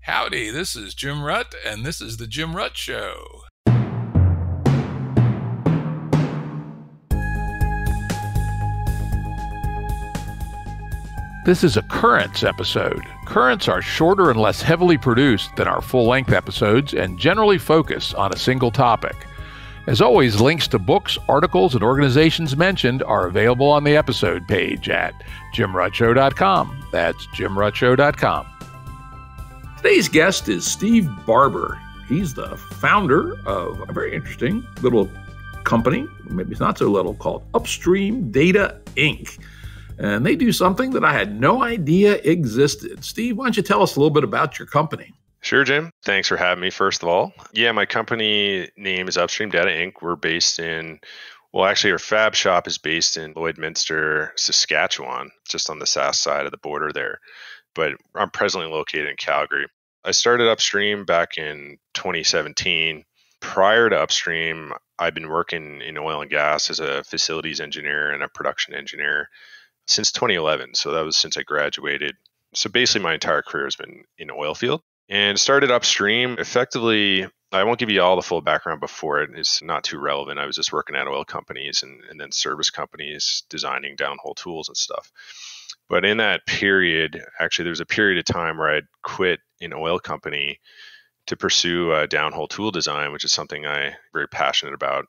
Howdy, this is Jim Rutt, and this is The Jim Rutt Show. This is a Currents episode. Currents are shorter and less heavily produced than our full-length episodes and generally focus on a single topic. As always, links to books, articles, and organizations mentioned are available on the episode page at jimruttshow.com. That's jimruttshow.com. Today's guest is Steve Barbour. He's the founder of a very interesting little company, maybe it's not so little, called Upstream Data Inc. And they do something that I had no idea existed. Steve, why don't you tell us a little bit about your company? Sure, Jim. Thanks for having me, first of all. Yeah, my company name is Upstream Data Inc. We're based in, actually our fab shop is based in Lloydminster, Saskatchewan, just on the south side of the border there. But I'm presently located in Calgary. I started Upstream back in 2017. Prior to Upstream, I've been working in oil and gas as a facilities engineer and a production engineer since 2011. So that was since I graduated. So basically my entire career has been in oil field. And started Upstream effectively. I won't give you all the full background before it. It's not too relevant. I was just working at oil companies and then service companies designing downhole tools and stuff. But in that period, actually, there was a period of time where I'd quit an oil company to pursue downhole tool design, which is something I'm very passionate about.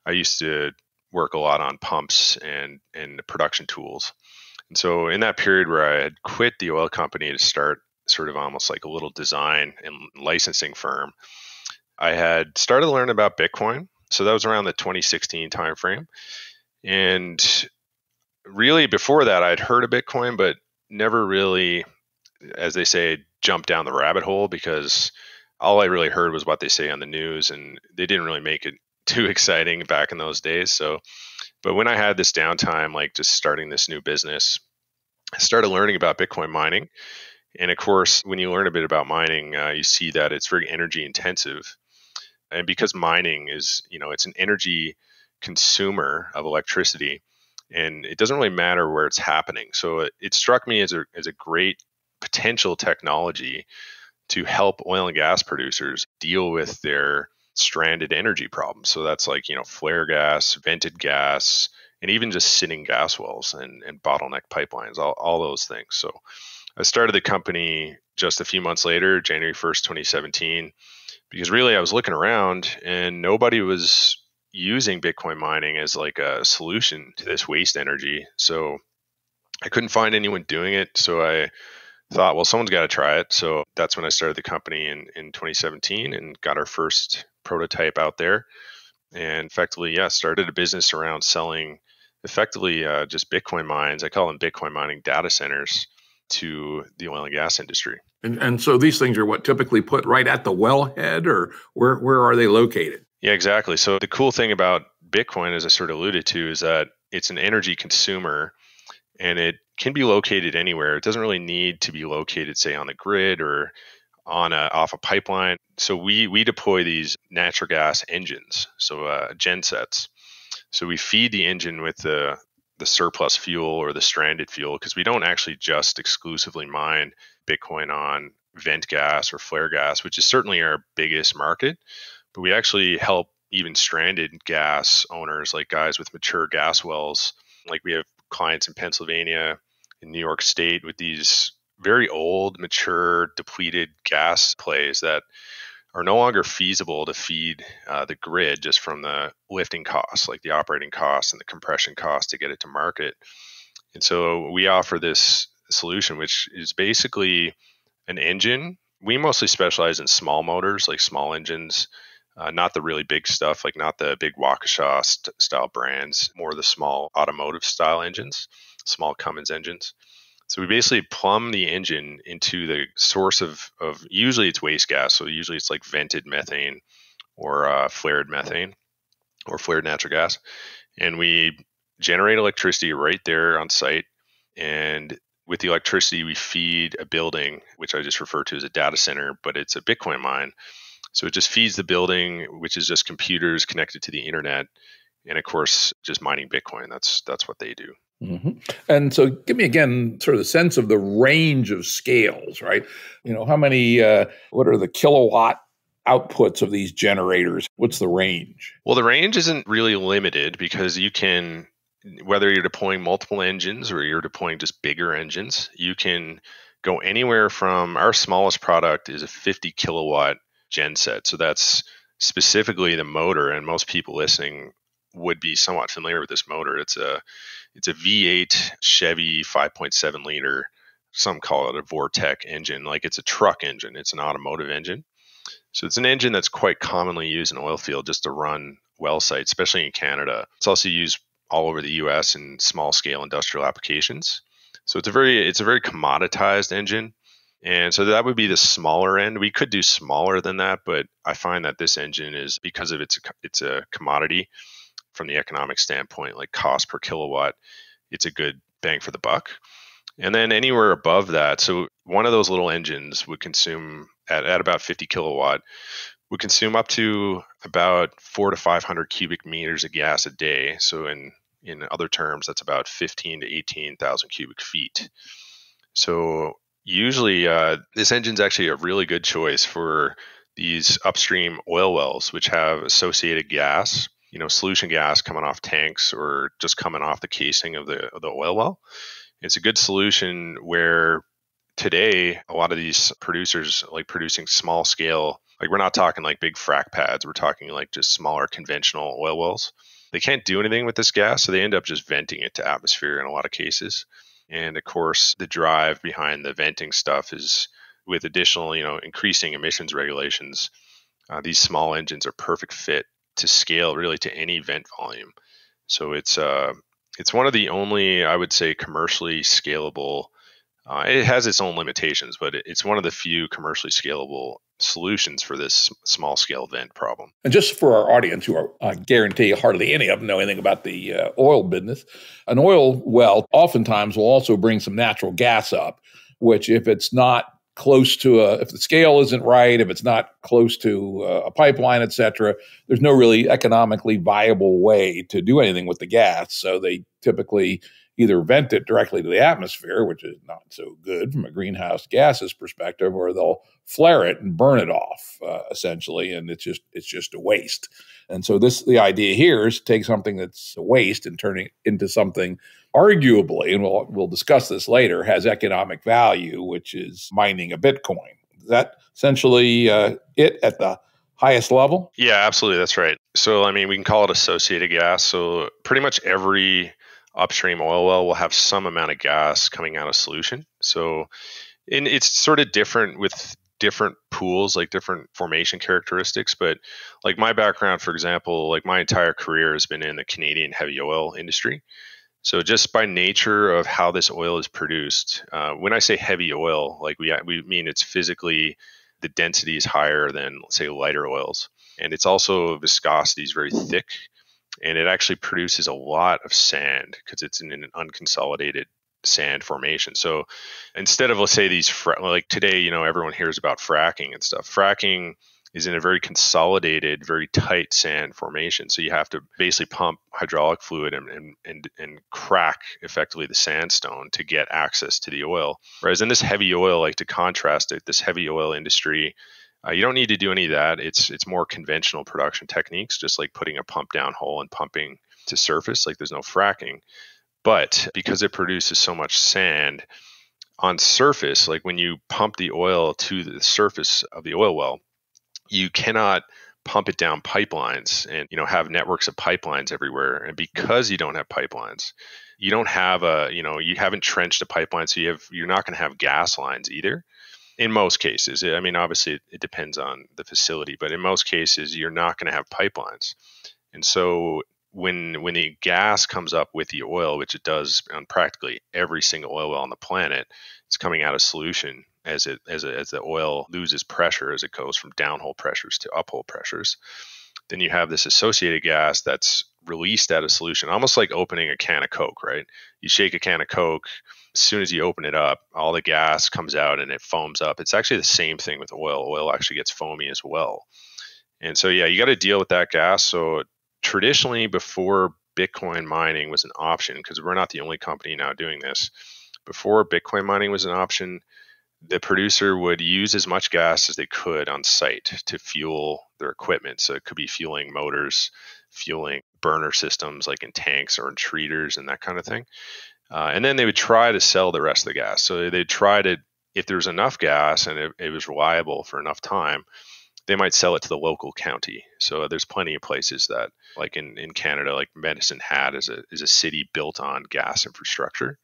I used to work a lot on pumps and production tools. And so in that period where I had quit the oil company to start sort of almost like a little design and licensing firm, I had started to learn about Bitcoin. So that was around the 2016 timeframe. And really before that, I'd heard of Bitcoin, but never really, as they say, jumped down the rabbit hole, because all I really heard was what they say on the news, and they didn't really make it too exciting back in those days. So, but when I had this downtime, like just starting this new business, I started learning about Bitcoin mining. And of course, when you learn a bit about mining, you see that it's very energy intensive. And because mining is, it's an energy consumer of electricity, and it doesn't really matter where it's happening. So it struck me as a great potential technology to help oil and gas producers deal with their stranded energy problems. So that's like, flare gas, vented gas, and even just sitting gas wells and bottleneck pipelines, all those things. So I started the company just a few months later, January 1st, 2017, because really I was looking around and nobody was using Bitcoin mining as like a solution to this waste energy. So I couldn't find anyone doing it. So I thought, well, someone's got to try it. So that's when I started the company in 2017 and got our first prototype out there. And effectively, started a business around selling effectively just Bitcoin mines. I call them Bitcoin mining data centers to the oil and gas industry. And so these things are what typically put right at the wellhead, or where are they located? Yeah, exactly. So the cool thing about Bitcoin, as I sort of alluded to, is that it's an energy consumer and it can be located anywhere. It doesn't really need to be located, say, on the grid or off a pipeline. So we deploy these natural gas engines, so gensets. So we feed the engine with the surplus fuel or the stranded fuel, because we don't actually just exclusively mine Bitcoin on vent gas or flare gas, which is certainly our biggest market, but we actually help even stranded gas owners, like guys with mature gas wells. Like we have clients in Pennsylvania, in New York State, with these very old, mature, depleted gas plays that are no longer feasible to feed the grid just from the lifting costs, like the operating costs and the compression costs to get it to market. And so we offer this solution, which is basically an engine. We mostly specialize in small motors, like small engines, not the really big stuff, like not the big Waukesha style brands, more the small automotive style engines, small Cummins engines. So we basically plumb the engine into the source of usually it's waste gas. So usually it's like vented methane or flared methane or flared natural gas. And we generate electricity right there on site. And with the electricity, we feed a building, which I just refer to as a data center, but it's a Bitcoin mine. So it just feeds the building, which is just computers connected to the internet. And of course, just mining Bitcoin. That's what they do. hmm And so give me again sort of the sense of the range of scales, right? How many, what are the kilowatt outputs of these generators? What's the range? Well, the range isn't really limited because you can, whether you're deploying multiple engines or you're deploying just bigger engines, you can go anywhere from our smallest product is a 50 kilowatt genset. So that's specifically the motor, and most people listening would be somewhat familiar with this motor. It's a V8 Chevy 5.7 liter. Some call it a Vortec engine, like it's a truck engine. It's an automotive engine. So it's an engine that's quite commonly used in oil field just to run well sites, especially in Canada. It's also used all over the US in small scale industrial applications. So it's a very commoditized engine. And so that would be the smaller end. We could do smaller than that, but I find that this engine is, because of it's a commodity from the economic standpoint, like cost per kilowatt, it's a good bang for the buck. And then anywhere above that, so one of those little engines would consume at about 50 kilowatt, would consume up to about 400 to 500 cubic meters of gas a day. So in other terms, that's about 15 to 18,000 cubic feet. So usually, this engine's actually a really good choice for these upstream oil wells, which have associated gas, solution gas coming off tanks or just coming off the casing of the oil well. It's a good solution where today a lot of these producers like producing small scale, like we're not talking like big frac pads, we're talking like just smaller conventional oil wells. They can't do anything with this gas, so they end up just venting it to atmosphere in a lot of cases. And of course, the drive behind the venting stuff is with additional, increasing emissions regulations. These small engines are perfect fit to scale really to any vent volume. So it's one of the only, I would say, commercially scalable. It has its own limitations, but it's one of the few commercially scalable solutions for this small scale vent problem. And just for our audience, who are, I guarantee hardly any of them know anything about the oil business, an oil well oftentimes will also bring some natural gas up, which if it's not close to if the scale isn't right, if it's not close to a pipeline, et cetera, there's no really economically viable way to do anything with the gas. So they typically either vent it directly to the atmosphere, which is not so good from a greenhouse gases perspective, or they'll flare it and burn it off, essentially, and it's just a waste. And so the idea here is to take something that's a waste and turn it into something arguably, and we'll discuss this later, has economic value, which is mining a Bitcoin. Is that essentially it at the highest level? Yeah, absolutely. That's right. So, I mean, we can call it associated gas. So pretty much every upstream oil well will have some amount of gas coming out of solution. So, and it's sort of different with different pools, like different formation characteristics. But like my background, for example, like my entire career has been in the Canadian heavy oil industry. So just by nature of how this oil is produced, when I say heavy oil, like we mean it's physically, the density is higher than, let's say, lighter oils. And it's also viscosity is very thick, and it actually produces a lot of sand because it's in an unconsolidated sand formation. So instead of, let's say, like today, everyone hears about fracking and stuff. Fracking is in a very consolidated, very tight sand formation. So you have to basically pump hydraulic fluid and crack effectively the sandstone to get access to the oil. Whereas in this heavy oil, like to contrast it, this heavy oil industry, you don't need to do any of that. It's more conventional production techniques, just like putting a pump down hole and pumping to surface. Like there's no fracking. But because it produces so much sand on surface, like when you pump the oil to the surface of the oil well, you cannot pump it down pipelines and have networks of pipelines everywhere. And because you don't have pipelines, you don't have you haven't trenched a pipeline, so you're not going to have gas lines either. In most cases, I mean, obviously it depends on the facility, but in most cases, you're not going to have pipelines. And so when the gas comes up with the oil, which it does on practically every single oil well on the planet, it's coming out of solution as the oil loses pressure as it goes from downhole pressures to uphole pressures. Then you have this associated gas that's released out of solution, almost like opening a can of Coke, right? You shake a can of Coke, as soon as you open it up, all the gas comes out and it foams up. It's actually the same thing with oil. Oil actually gets foamy as well. And so, yeah, you got to deal with that gas. So traditionally, before Bitcoin mining was an option, because we're not the only company now doing this. Before Bitcoin mining was an option, the producer would use as much gas as they could on site to fuel their equipment. So it could be fueling motors, fueling burner systems like in tanks or in treaters and that kind of thing. And then they would try to sell the rest of the gas. So they'd try to, if there's enough gas and it was reliable for enough time, they might sell it to the local county. So there's plenty of places that, like in Canada, like Medicine Hat is a city built on gas infrastructure.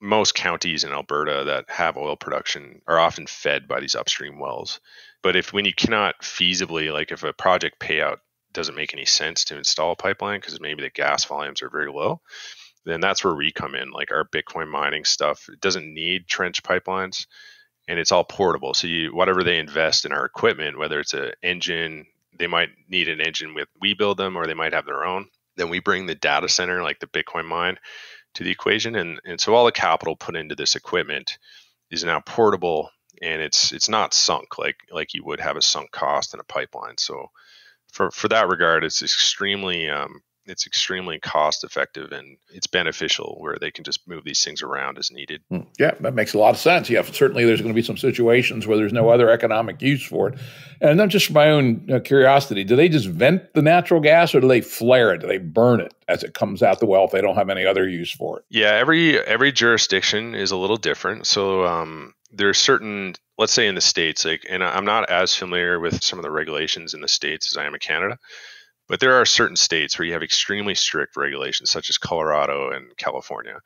Most counties in Alberta that have oil production are often fed by these upstream wells. But when you cannot feasibly, like if a project payout doesn't make any sense to install a pipeline because maybe the gas volumes are very low, then that's where we come in. Like our Bitcoin mining stuff, it doesn't need trench pipelines, and it's all portable. So whatever they invest in our equipment, whether it's an engine, they might need an engine we build them, or they might have their own. Then we bring the data center, like the Bitcoin mine, to the equation, and so all the capital put into this equipment is now portable, and it's not sunk like you would have a sunk cost in a pipeline. So for that regard, it's extremely cost effective, and it's beneficial where they can just move these things around as needed. Yeah, that makes a lot of sense. Yeah, certainly there's going to be some situations where there's no other economic use for it. And then just for my own curiosity, do they just vent the natural gas, or do they flare it? Do they burn it as it comes out the well if they don't have any other use for it? Yeah, every jurisdiction is a little different. So there's certain, let's say in the States, and I'm not as familiar with some of the regulations in the States as I am in Canada, but there are certain states where you have extremely strict regulations, such as Colorado and California.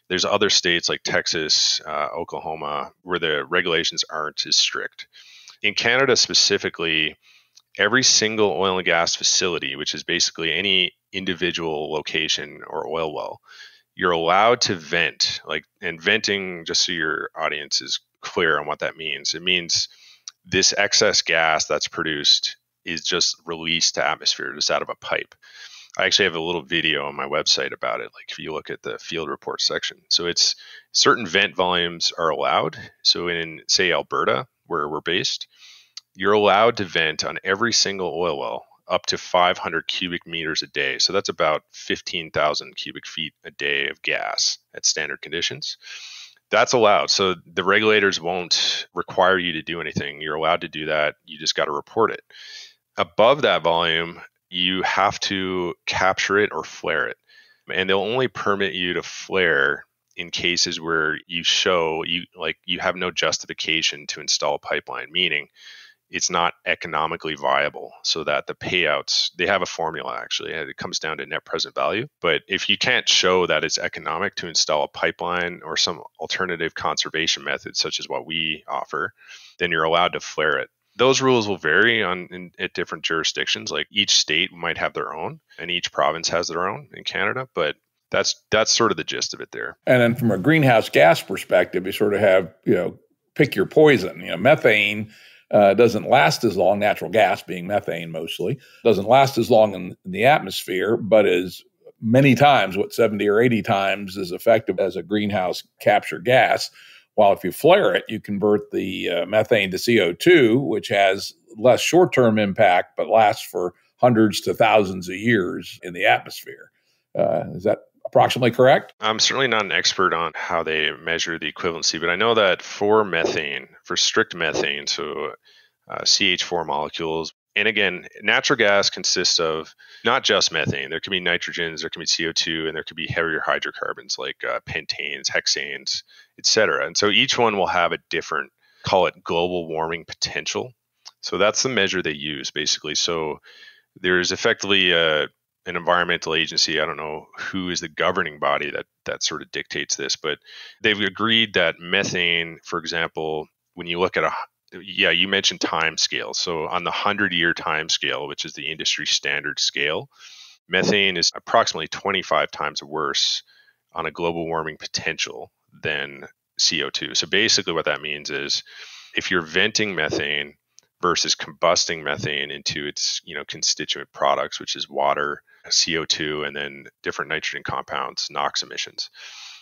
There's other states like Texas, Oklahoma, where the regulations aren't as strict. In Canada specifically, every single oil and gas facility, which is basically any individual location or oil well, you're allowed to vent. And venting, just so your audience is clear on what that means, it means this excess gas that's produced is just released to atmosphere, just out of a pipe. I actually have a little video on my website about it. Like if you look at the field report section, so it's certain vent volumes are allowed. So in, say, Alberta, where we're based, you're allowed to vent on every single oil well up to 500 cubic meters a day. So that's about 15,000 cubic feet a day of gas at standard conditions. That's allowed. So the regulators won't require you to do anything. You're allowed to do that. You just got to report it. Above that volume, you have to capture it or flare it. And they'll only permit you to flare in cases where you show you have no justification to install a pipeline, meaning it's not economically viable, so that the payouts, they have a formula actually, and it comes down to net present value. But if you can't show that it's economic to install a pipeline or some alternative conservation method, such as what we offer, then you're allowed to flare it. Those rules will vary at different jurisdictions. Like each state might have their own, and each province has their own in Canada, but that's sort of the gist of it there. And then from a greenhouse gas perspective, you sort of have, pick your poison. Methane doesn't last as long, natural gas being methane mostly, doesn't last as long in the atmosphere, but is many times, 70 or 80 times as effective as a greenhouse capture gas. While if you flare it, you convert the methane to CO2, which has less short-term impact, but lasts for hundreds to thousands of years in the atmosphere. Is that approximately correct? I'm certainly not an expert on how they measure the equivalency, but I know that for strict methane, so CH4 molecules, and again, natural gas consists of not just methane. There can be nitrogens, there can be CO2, and there can be heavier hydrocarbons like pentanes, hexanes, etc. And so each one will have a different, call it global warming potential. So that's the measure they use, basically. So there's effectively an environmental agency. I don't know who is the governing body that sort of dictates this, but they've agreed that methane, for example, when you look at you mentioned time scale. So on the 100-year time scale, which is the industry standard scale, methane is approximately 25 times worse on a global warming potential than CO2. So basically what that means is if you're venting methane versus combusting methane into its constituent products, which is water, CO2, and then different nitrogen compounds, NOx emissions.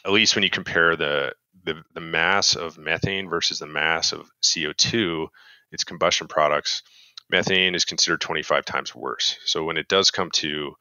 At least when you compare the mass of methane versus the mass of CO2, its combustion products, methane is considered 25 times worse. So when it does come to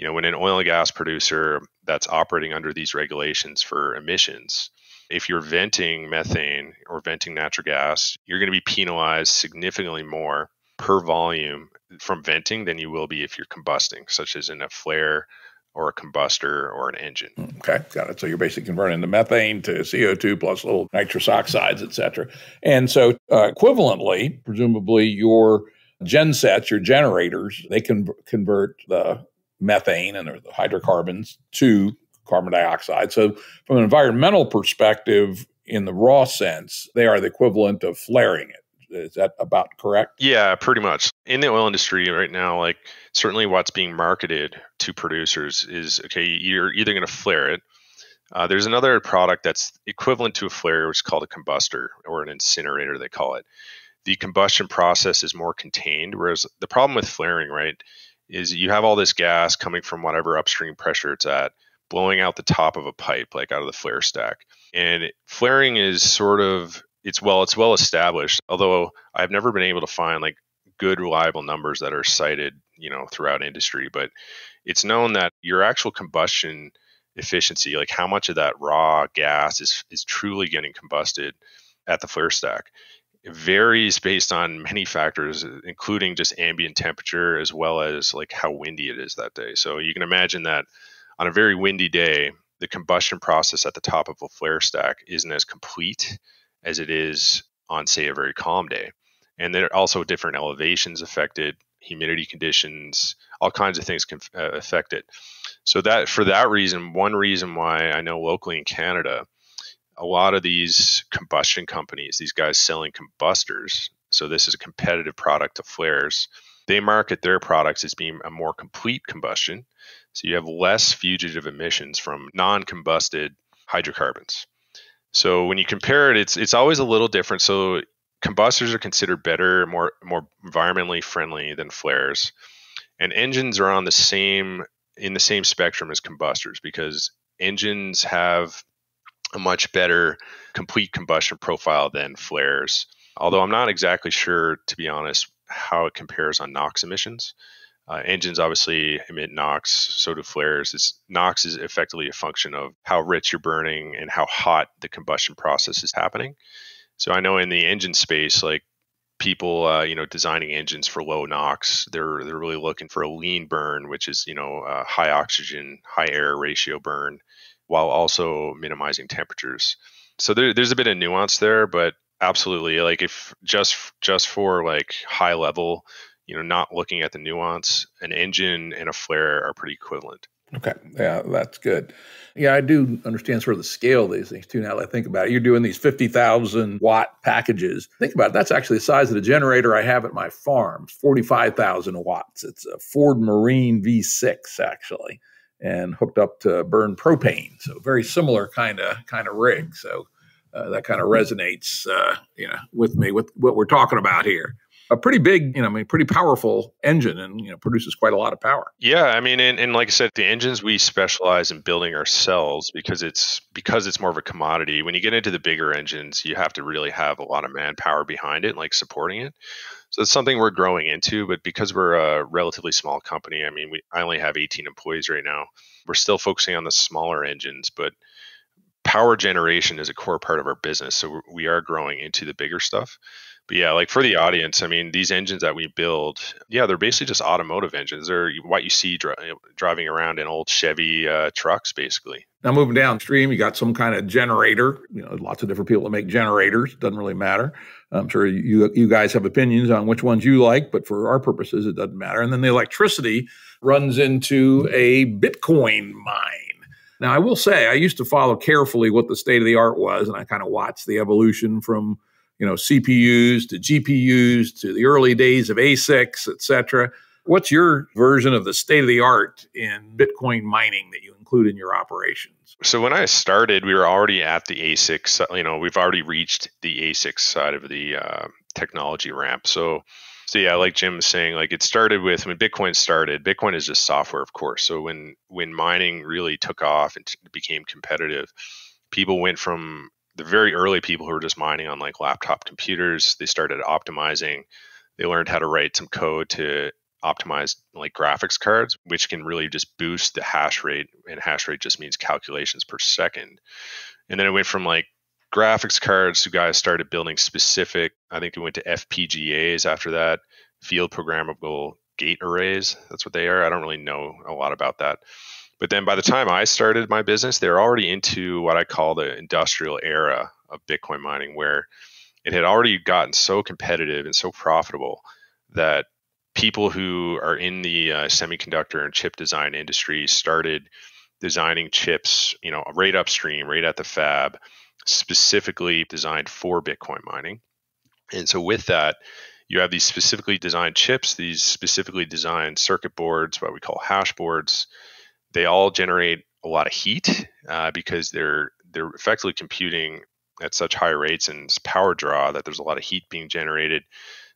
When an oil and gas producer that's operating under these regulations for emissions, if you're venting methane or venting natural gas, you're going to be penalized significantly more per volume from venting than you will be if you're combusting, such as in a flare or a combustor or an engine. Okay, got it. So you're basically converting the methane to CO2 plus little nitrous oxides, et cetera. And so equivalently, presumably your gensets, your generators, they can convert the methane and the hydrocarbons to carbon dioxide. So from an environmental perspective, in the raw sense, they are the equivalent of flaring it. Is that about correct? Yeah, pretty much. In the oil industry right now, like certainly what's being marketed to producers is, okay, you're either going to flare it. There's another product that's equivalent to a flare, which is called a combustor or an incinerator, they call it. The combustion process is more contained, whereas the problem with flaring, right, is you have all this gas coming from whatever upstream pressure it's at, blowing out the top of a pipe, like out of the flare stack. And flaring is sort of, it's well established, although I've never been able to find like good reliable numbers that are cited, throughout industry. But it's known that your actual combustion efficiency, like how much of that raw gas is truly getting combusted at the flare stack, it varies based on many factors, including just ambient temperature as well as like how windy it is that day. So you can imagine that on a very windy day, the combustion process at the top of a flare stack isn't as complete as it is on, say, a very calm day. And there are also different elevations affected, humidity conditions, all kinds of things can affect it. So that for that reason, one reason why I know locally in Canada, a lot of these combustion companies, these guys selling combustors, so this is a competitive product to flares, they market their products as being a more complete combustion. So you have less fugitive emissions from non-combusted hydrocarbons. So when you compare it, it's always a little different. So combustors are considered better, more environmentally friendly than flares, and engines are in the same spectrum as combustors because engines have a much better complete combustion profile than flares. Although I'm not exactly sure, to be honest, how it compares on NOx emissions. Engines obviously emit NOx, so do flares. NOx is effectively a function of how rich you're burning and how hot the combustion process is happening. So I know in the engine space, like people, designing engines for low NOx, they're really looking for a lean burn, which is high oxygen, high air ratio burn, while also minimizing temperatures. So there's a bit of nuance there, but absolutely, like if just for like high level, not looking at the nuance, an engine and a flare are pretty equivalent. Okay. Yeah, that's good. Yeah, I do understand sort of the scale of these things too. Now that I think about it, you're doing these 50,000 watt packages. Think about it. That's actually the size of the generator I have at my farm, 45,000 watts. It's a Ford Marine V6 actually, and hooked up to burn propane. So very similar kind of rig. So that kind of resonates, with me with what we're talking about here. A pretty big, pretty powerful engine and, produces quite a lot of power. Yeah, I mean, and like I said, the engines we specialize in building ourselves because it's more of a commodity. When you get into the bigger engines, you have to really have a lot of manpower behind it, like supporting it. So it's something we're growing into, but because we're a relatively small company, I mean, I only have 18 employees right now. We're still focusing on the smaller engines, but power generation is a core part of our business. So we are growing into the bigger stuff. But yeah, like for the audience, I mean, these engines that we build, yeah, they're basically just automotive engines. They're what you see driving around in old Chevy trucks, basically. Now moving downstream, you got some kind of generator. Lots of different people that make generators. Doesn't really matter. I'm sure you guys have opinions on which ones you like, but for our purposes, it doesn't matter. And then the electricity runs into a Bitcoin mine. Now, I will say I used to follow carefully what the state of the art was, and I kind of watched the evolution from CPUs to GPUs to the early days of ASICs, et cetera. What's your version of the state of the art in Bitcoin mining that you include in your operations? So when I started, we were already at the ASICs. We've already reached the ASICs side of the technology ramp. So yeah, like Jim was saying, like it started with when Bitcoin started. Bitcoin is just software, of course. So when mining really took off and became competitive, people went from the very early people who were just mining on like laptop computers. They started optimizing. They learned how to write some code to optimized like graphics cards, which can really just boost the hash rate. And hash rate just means calculations per second. And then it went from like graphics cards to guys started building specific, I think it went to FPGAs after that, field programmable gate arrays. That's what they are. I don't really know a lot about that. But then by the time I started my business, they were already into what I call the industrial era of Bitcoin mining, where it had already gotten so competitive and so profitable that people who are in the semiconductor and chip design industry started designing chips, right upstream, right at the fab, specifically designed for Bitcoin mining. And so with that, you have these specifically designed chips, these specifically designed circuit boards, what we call hash boards. They all generate a lot of heat because they're effectively computing at such high rates and power draw that there's a lot of heat being generated.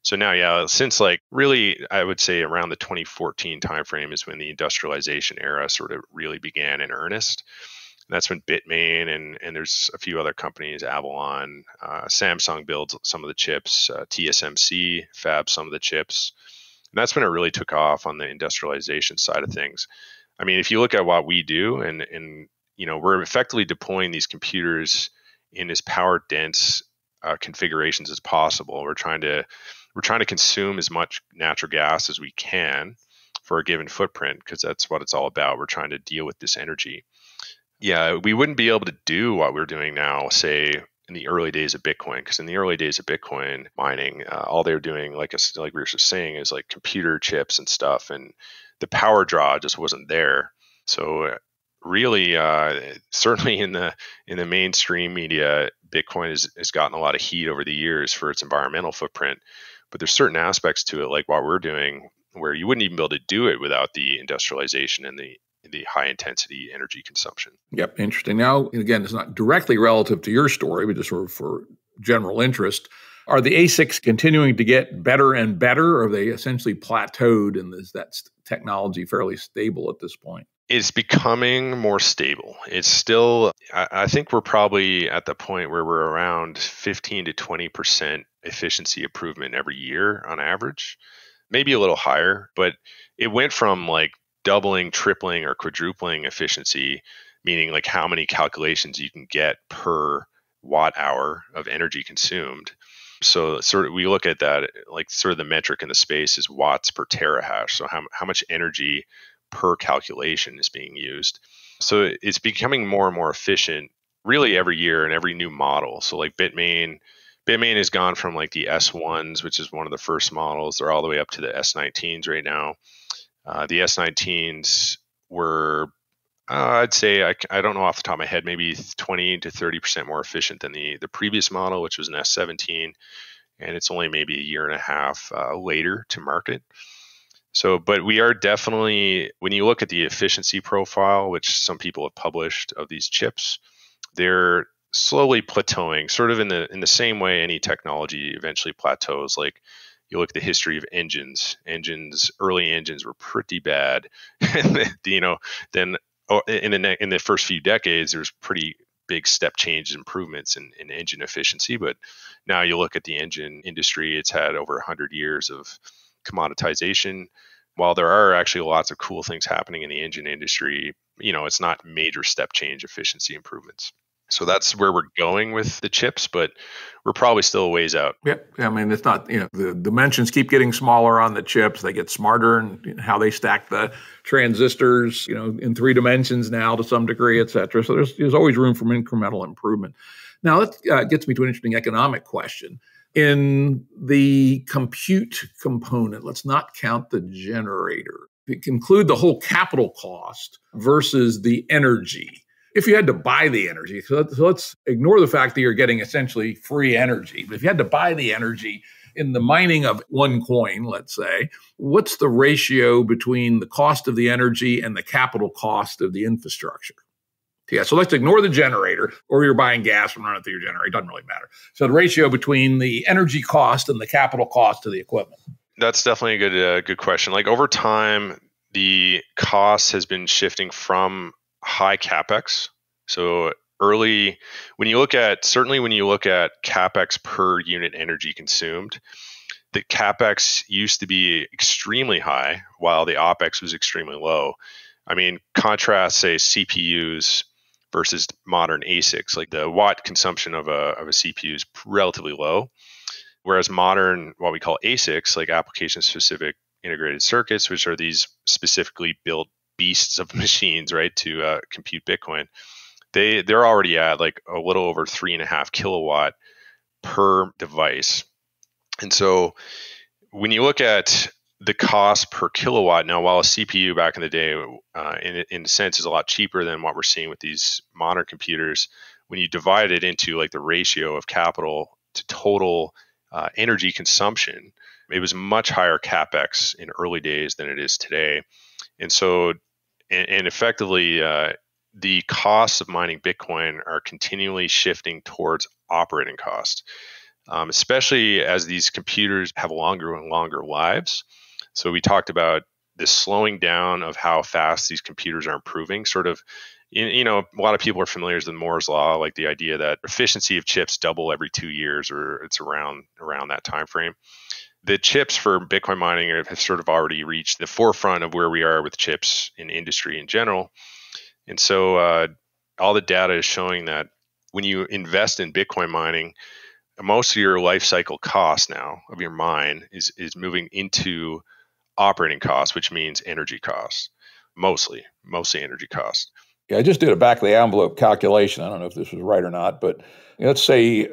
So now, yeah, since like really, I would say around the 2014 timeframe is when the industrialization era sort of really began in earnest. And that's when Bitmain and there's a few other companies, Avalon, Samsung builds some of the chips, TSMC fabs some of the chips. And that's when it really took off on the industrialization side of things. I mean, if you look at what we do, and we're effectively deploying these computers in as power dense configurations as possible. We're trying to consume as much natural gas as we can for a given footprint, because that's what it's all about. We're trying to deal with this energy. Yeah, we wouldn't be able to do what we're doing now, say in the early days of Bitcoin, because in the early days of Bitcoin mining, all they were doing, like we were just saying, is like computer chips and stuff, and the power draw just wasn't there. So really, certainly in the mainstream media, Bitcoin has gotten a lot of heat over the years for its environmental footprint. But there's certain aspects to it, like what we're doing, where you wouldn't even be able to do it without the industrialization and the high intensity energy consumption. Yep, interesting. Now, again, it's not directly relative to your story, but just sort of for general interest. Are the ASICs continuing to get better and better, or are they essentially plateaued, and is that technology fairly stable at this point? It's becoming more stable. It's still, I think we're probably at the point where we're around 15 to 20% efficiency improvement every year on average, maybe a little higher, but it went from like doubling, tripling, or quadrupling efficiency, meaning like how many calculations you can get per watt hour of energy consumed. So sort of we look at that, like sort of the metric in the space is watts per terahash. So how much energy per calculation is being used. So it's becoming more and more efficient really every year and every new model. So like Bitmain has gone from like the S1s, which is one of the first models, they're all the way up to the S19s right now. The S19s were, I'd say, I don't know off the top of my head, maybe 20 to 30% more efficient than the previous model, which was an S17. And it's only maybe a year and a half later to market. So, but we are definitely, when you look at the efficiency profile, which some people have published of these chips, they're slowly plateauing, sort of in the same way any technology eventually plateaus. Like you look at the history of engines. Early engines were pretty bad, and then in the first few decades, there's pretty big step change improvements in engine efficiency. But now you look at the engine industry; it's had over 100 years of commoditization. While there are actually lots of cool things happening in the engine industry, it's not major step change efficiency improvements. So that's where we're going with the chips, but we're probably still a ways out. Yeah, I mean, it's not, the dimensions keep getting smaller on the chips. They get smarter in how they stack the transistors, in 3 dimensions now to some degree, et cetera. So there's always room for incremental improvement. Now, that gets me to an interesting economic question. In the compute component, let's not count the generator. It can include the whole capital cost versus the energy. If you had to buy the energy, so let's ignore the fact that you're getting essentially free energy. But if you had to buy the energy in the mining of one coin, let's say, what's the ratio between the cost of the energy and the capital cost of the infrastructure? Yeah, so let's ignore the generator, or you're buying gas and running through your generator. It doesn't really matter. So the ratio between the energy cost and the capital cost of the equipment. That's definitely a good question. Like over time, the cost has been shifting from high capex. So early, when you look at capex per unit energy consumed, the CapEx used to be extremely high while the OpEx was extremely low. I mean, contrast, say, CPUs versus modern ASICs. Like the watt consumption of a CPU is relatively low, whereas modern, what we call ASICs, like application-specific integrated circuits, which are these specifically built beasts of machines, right, to compute Bitcoin, they're already at like a little over 3.5 kilowatt per device. And so when you look at the cost per kilowatt now, while a CPU back in the day, in a sense, is a lot cheaper than what we're seeing with these modern computers, when you divide it into like the ratio of capital to total energy consumption, it was much higher CapEx in early days than it is today. And so, and effectively, the costs of mining Bitcoin are continually shifting towards operating costs, especially as these computers have longer and longer lives. So we talked about this slowing down of how fast these computers are improving. Sort of, a lot of people are familiar with Moore's law, like the idea that efficiency of chips double every 2 years, or it's around that time frame. The chips for Bitcoin mining have sort of already reached the forefront of where we are with chips in industry in general. And so all the data is showing that when you invest in Bitcoin mining, most of your life cycle cost now of your mine is moving into operating costs, which means energy costs, mostly energy costs. Yeah, I just did a back of the envelope calculation. I don't know if this was right or not, but let's say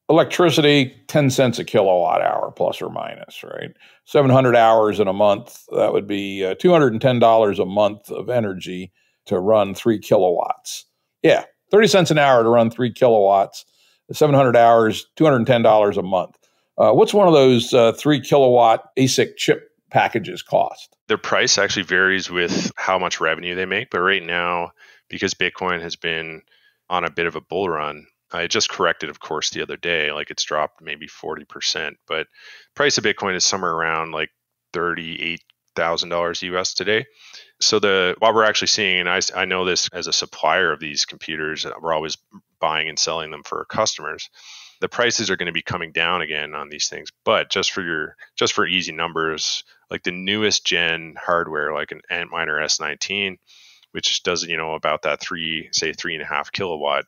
electricity, 10 cents a kilowatt hour, plus or minus, right? 700 hours in a month, that would be $210 a month of energy to run 3 kilowatts. Yeah, 30 cents an hour to run 3 kilowatts, 700 hours, $210 a month. What's one of those 3 kilowatt ASIC chip packages cost? Their price actually varies with how much revenue they make. But right now, because Bitcoin has been on a bit of a bull run, it just corrected, of course, the other day. Like it's dropped maybe 40%. But price of Bitcoin is somewhere around like $38,000 US today. So what we're actually seeing, and I know this as a supplier of these computers, we're always buying and selling them for our customers. The prices are going to be coming down again on these things, but just for easy numbers, like the newest gen hardware, like an Antminer S19, which does about that 3.5 kilowatt,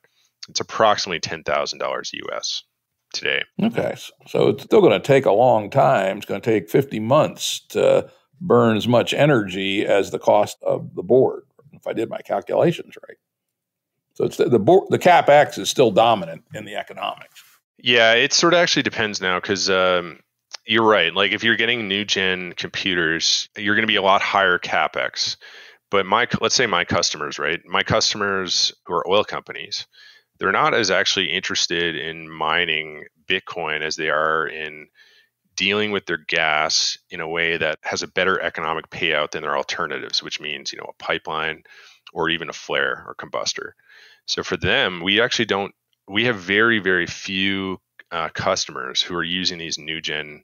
it's approximately $10,000 US today. Okay, so it's still going to take a long time. It's going to take 50 months to burn as much energy as the cost of the board, if I did my calculations right. So it's the CapEx is still dominant in the economics. Yeah, it sort of actually depends now because you're right. Like if you're getting new gen computers, you're going to be a lot higher CapEx. But let's say my customers, right? My customers who are oil companies, they're not as actually interested in mining Bitcoin as they are in dealing with their gas in a way that has a better economic payout than their alternatives, which means, a pipeline or even a flare or combustor. So for them, we have very, very few customers who are using these new gen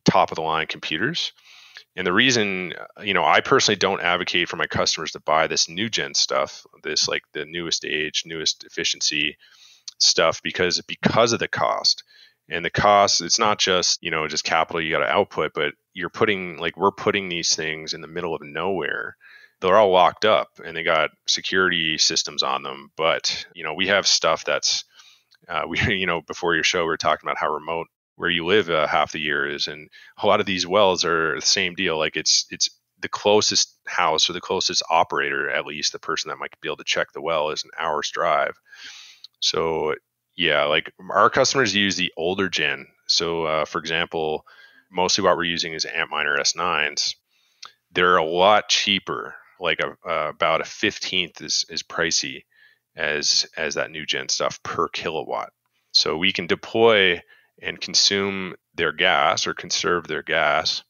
top of the line computers. And the reason, I personally don't advocate for my customers to buy this new gen stuff, this like the newest age, newest efficiency stuff, because of the cost. And the cost, it's not just, just capital you got to output, but we're putting these things in the middle of nowhere. They're all locked up and they got security systems on them. But, we have stuff that's, before your show, we were talking about how remote where you live half the year is. And a lot of these wells are the same deal. Like it's the closest house or the closest operator, at least the person that might be able to check the well, is an hour's drive. So yeah, like our customers use the older gen. So for example, mostly what we're using is Antminer S9s. They're a lot cheaper, like about a 15th is pricey as that new gen stuff per kilowatt. So we can deploy and consume their gas or conserve their gas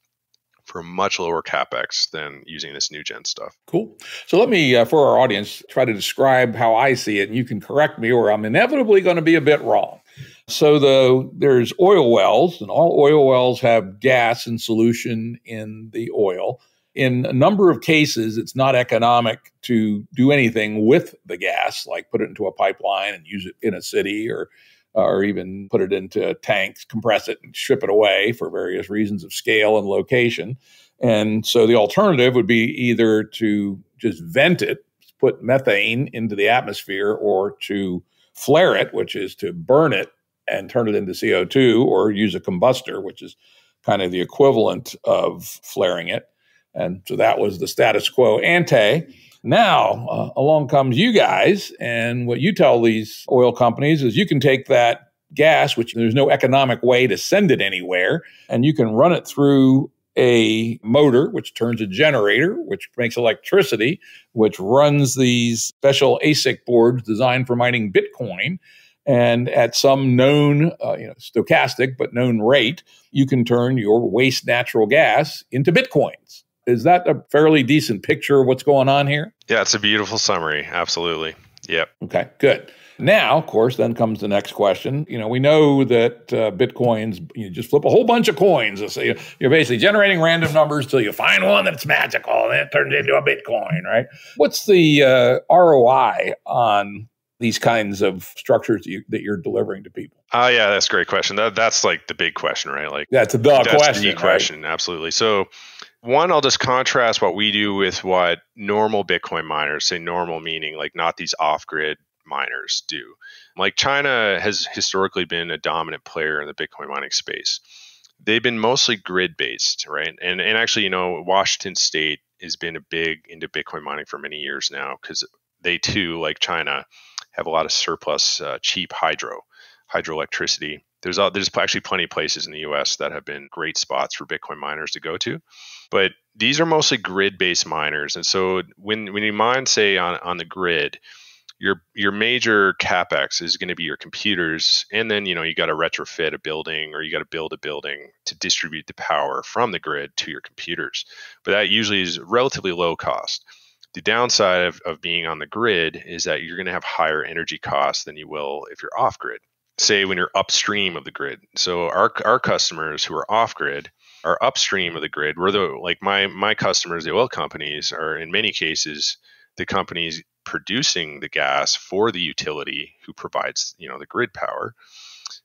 for much lower CapEx than using this new gen stuff. Cool. So let me, for our audience, try to describe how I see it, and you can correct me or I'm inevitably going to be a bit wrong. So there's oil wells, and all oil wells have gas in solution in the oil. In a number of cases, it's not economic to do anything with the gas, like put it into a pipeline and use it in a city or or even put it into tanks, compress it, and ship it away for various reasons of scale and location. And so the alternative would be either to just vent it, put methane into the atmosphere, or to flare it, which is to burn it and turn it into CO2, or use a combustor, which is kind of the equivalent of flaring it. And so that was the status quo ante. Now, along comes you guys, and what you tell these oil companies is you can take that gas, which there's no economic way to send it anywhere, and you can run it through a motor, which turns a generator, which makes electricity, which runs these special ASIC boards designed for mining Bitcoin. And at some known, stochastic, but known rate, you can turn your waste natural gas into Bitcoins. Is that a fairly decent picture of what's going on here? Yeah, it's a beautiful summary. Absolutely. Yep. Okay, good. Now, of course, then comes the next question. We know that Bitcoins, you just flip a whole bunch of coins. So you're basically generating random numbers till you find one that's magical and it turns into a Bitcoin, right? What's the ROI on these kinds of structures that you're delivering to people? Oh, yeah, that's a great question. That's like the big question, right? Like that's the question. Right? Absolutely. So one, I'll just contrast what we do with what normal Bitcoin miners, say normal meaning like not these off-grid miners, do. Like China has historically been a dominant player in the Bitcoin mining space. They've been mostly grid-based, right? And actually, Washington State has been a big into Bitcoin mining for many years now because they too, like China, have a lot of surplus cheap hydroelectricity. There's actually plenty of places in the U.S. that have been great spots for Bitcoin miners to go to, but these are mostly grid-based miners. And so when you mine, say on the grid, your major capex is going to be your computers, and then you got to retrofit a building or you got to build a building to distribute the power from the grid to your computers. But that usually is relatively low cost. The downside of being on the grid is that you're going to have higher energy costs than you will if you're off grid. Say when you're upstream of the grid. So our customers who are off grid are upstream of the grid. We're like my customers, the oil companies, are in many cases the companies producing the gas for the utility who provides the grid power.